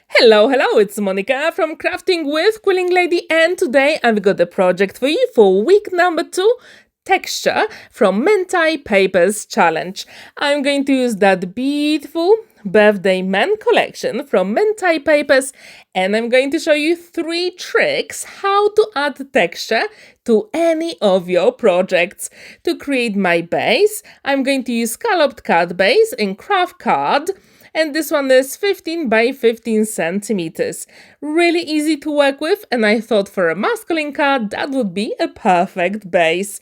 Hello, it's Monica from Crafting with Quilling Lady, and today I've got a project for you for week number 2, texture from Mintay Papers Challenge. I'm going to use that beautiful birthday men collection from Mintay Papers, and I'm going to show you 3 tricks how to add texture to any of your projects. To create my base, I'm going to use scalloped card base in kraft card. And this one is 15 by 15 centimeters. Really easy to work with, and I thought for a masculine card that would be a perfect base.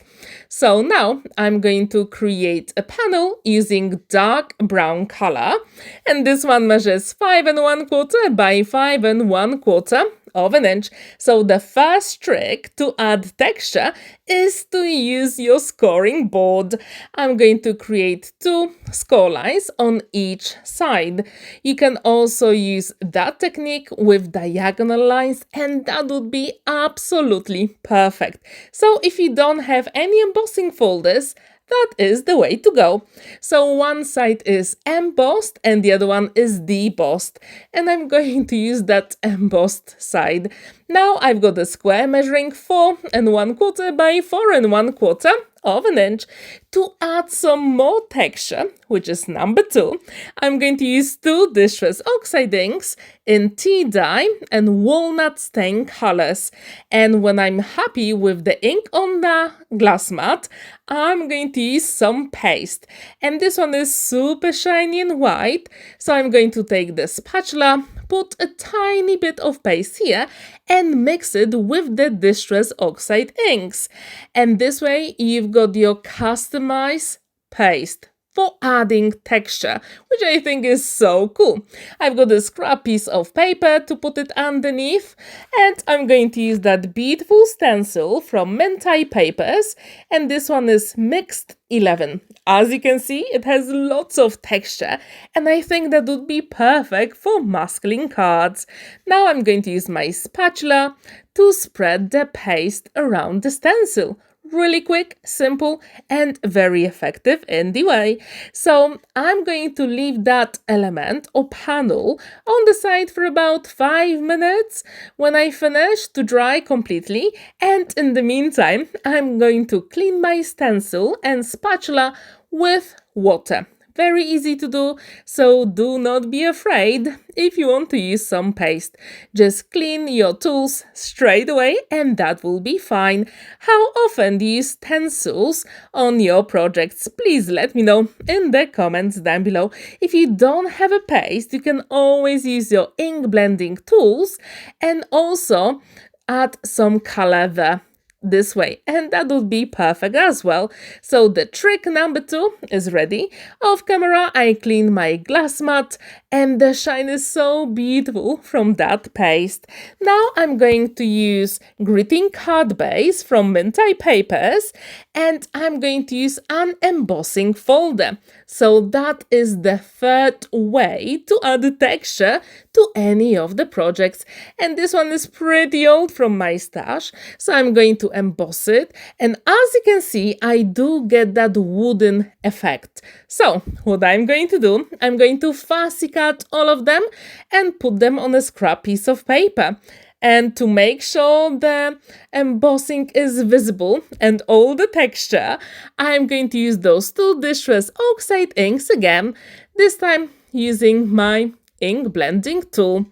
So now I'm going to create a panel using dark brown color, and this one measures 5 1/4 by 5 1/4 of an inch. So the first trick to add texture is to use your scoring board. I'm going to create 2 score lines on each side. You can also use that technique with diagonal lines, and that would be absolutely perfect. So if you don't have any embossing folders, that is the way to go. So one side is embossed and the other one is debossed, and I'm going to use that embossed side. Now I've got a square measuring 4 1/4 by 4 1/4 of an inch. To add some more texture, which is number 2, I'm going to use 2 distress oxide inks in tea dye and walnut stain colors. And when I'm happy with the ink on the glass mat, I'm going to use some paste. And this one is super shiny and white, so I'm going to take the spatula, put a tiny bit of paste here and mix it with the distress oxide inks. And this way you've got your customized paste for adding texture, which I think is so cool. I've got a scrap piece of paper to put it underneath, and I'm going to use that beautiful stencil from Mintay Papers, and this one is mixed 11. As you can see, it has lots of texture, and I think that would be perfect for masculine cards. Now I'm going to use my spatula to spread the paste around the stencil. Really quick, simple, and very effective in the way. So I'm going to leave that element or panel on the side for about 5 minutes when I finish to dry completely. And in the meantime, I'm going to clean my stencil and spatula with water. Very easy to do, so do not be afraid if you want to use some paste. Just clean your tools straight away and that will be fine. How often do you use stencils on your projects? Please let me know in the comments down below. If you don't have a paste, you can always use your ink blending tools and also add some color there. This way, and that would be perfect as well. So the trick number 2 is ready. Off camera, I clean my glass mat, and the shine is so beautiful from that paste. Now I'm going to use greeting card base from Mintay Papers, and I'm going to use an embossing folder. So that is the third way to add texture to any of the projects. And this one is pretty old from my stash, so I'm going to emboss it. And as you can see, I do get that wooden effect. So what I'm going to do, I'm going to fussy cut all of them and put them on a scrap piece of paper. And to make sure the embossing is visible and all the texture, I'm going to use those 2 distress oxide inks again, this time using my ink blending tool.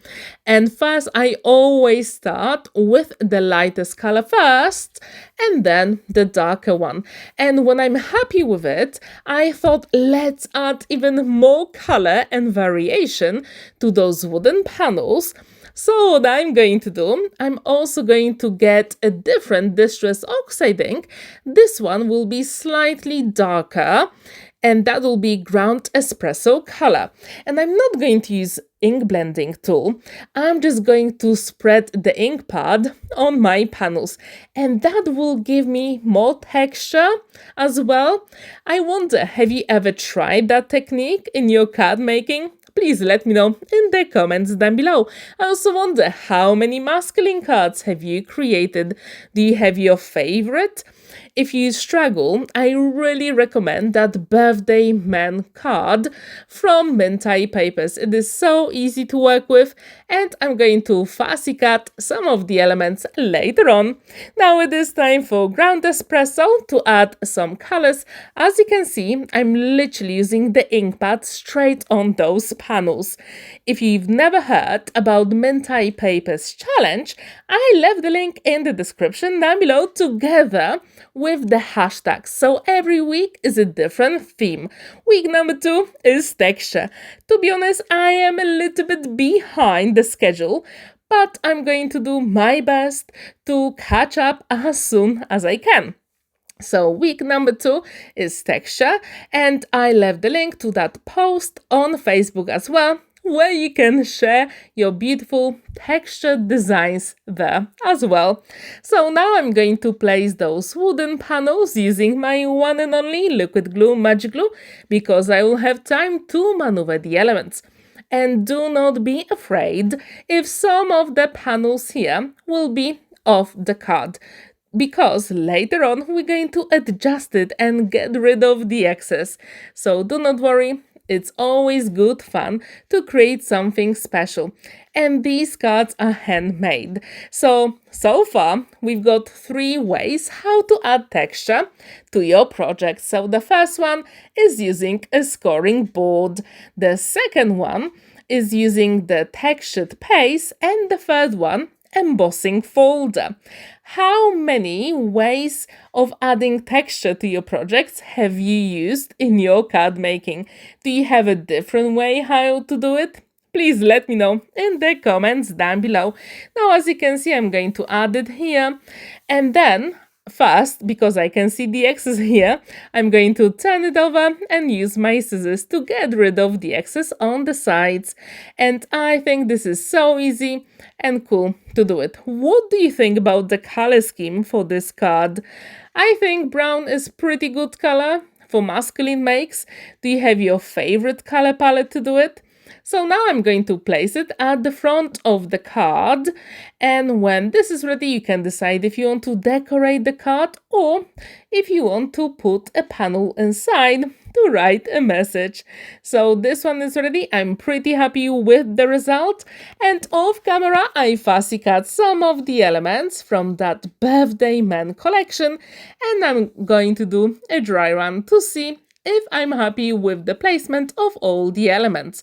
And first, I always start with the lightest color first and then the darker one. And when I'm happy with it, I thought let's add even more color and variation to those wooden panels. So what I'm going to do, I'm also going to get a different distress oxide ink. This one will be slightly darker, and that will be ground espresso color. And I'm not going to use ink blending tool. I'm just going to spread the ink pad on my panels, and that will give me more texture as well. I wonder, have you ever tried that technique in your card making? Please let me know in the comments down below. I also wonder, how many masculine cards have you created? Do you have your favorite? If you struggle, I really recommend that birthday man card from Mintay Papers. It is so easy to work with, and I'm going to fussy cut some of the elements later on. Now it is time for ground espresso to add some colors. As you can see, I'm literally using the ink pad straight on those panels. If you've never heard about Mintay Papers challenge, I left the link in the description down below together with the hashtags. So every week is a different theme. Week number 2 is texture. To be honest, I am a little bit behind the schedule, but I'm going to do my best to catch up as soon as I can. So week number 2 is texture, and I left the link to that post on Facebook as well, where you can share your beautiful texture designs there as well. So now I'm going to place those wooden panels using my one and only liquid glue magic glue, because I will have time to maneuver the elements. And do not be afraid if some of the panels here will be off the card, because later on we're going to adjust it and get rid of the excess. So do not worry. It's always good fun to create something special. And these cards are handmade. So far, we've got 3 ways how to add texture to your project. So the first one is using a scoring board. The second one is using the textured paste. And the third one, embossing folder. How many ways of adding texture to your projects have you used in your card making? Do you have a different way how to do it? Please let me know in the comments down below. Now, as you can see, I'm going to add it here, and then first, because I can see the excess here, I'm going to turn it over and use my scissors to get rid of the excess on the sides. And I think this is so easy and cool to do it. What do you think about the color scheme for this card? I think brown is pretty good color for masculine makes. Do you have your favorite color palette to do it? So now I'm going to place it at the front of the card, and when this is ready, you can decide if you want to decorate the card or if you want to put a panel inside to write a message. So this one is ready. I'm pretty happy with the result, and off camera I fussy cut some of the elements from that birthday man collection, and I'm going to do a dry run to see if I'm happy with the placement of all the elements.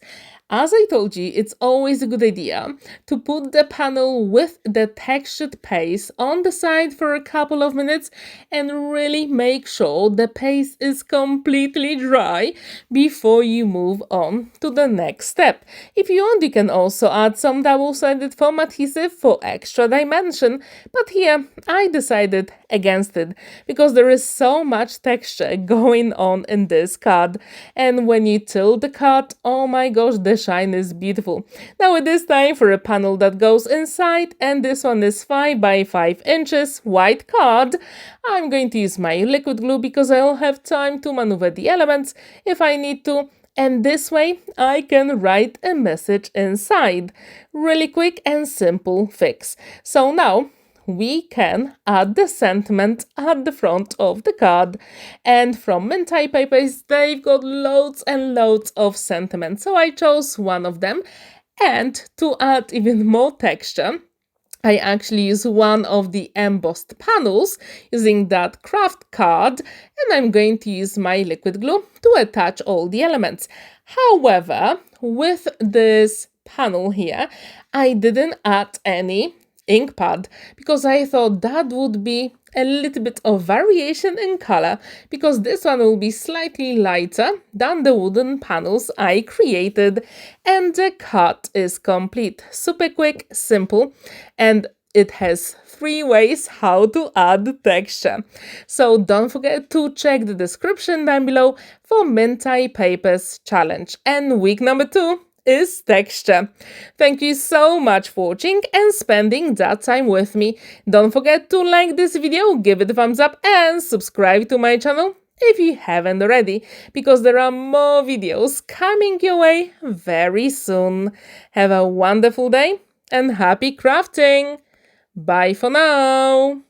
As I told you, it's always a good idea to put the panel with the textured paste on the side for a couple of minutes and really make sure the paste is completely dry before you move on to the next step. If you want, you can also add some double-sided foam adhesive for extra dimension, but here I decided against it because there is so much texture going on in this card, and when you tilt the card, oh my gosh, the shine is beautiful. Now it is time for a panel that goes inside, and this one is 5 by 5 inches white card. I'm going to use my liquid glue because I'll have time to maneuver the elements if I need to, and this way I can write a message inside. Really quick and simple fix. So now we can add the sentiment at the front of the card. And from Mintay Papers, they've got loads and loads of sentiment. So I chose one of them. And to add even more texture, I actually use one of the embossed panels using that kraft card, and I'm going to use my liquid glue to attach all the elements. However, with this panel here, I didn't add any ink pad because I thought that would be a little bit of variation in color, because this one will be slightly lighter than the wooden panels I created, and the cut is complete. Super quick, simple, and it has 3 ways how to add texture. So don't forget to check the description down below for Mintay Papers challenge. And week number 2 is texture. Thank you so much for watching and spending that time with me. Don't forget to like this video, give it a thumbs up and subscribe to my channel if you haven't already, because there are more videos coming your way very soon. Have a wonderful day and happy crafting! Bye for now!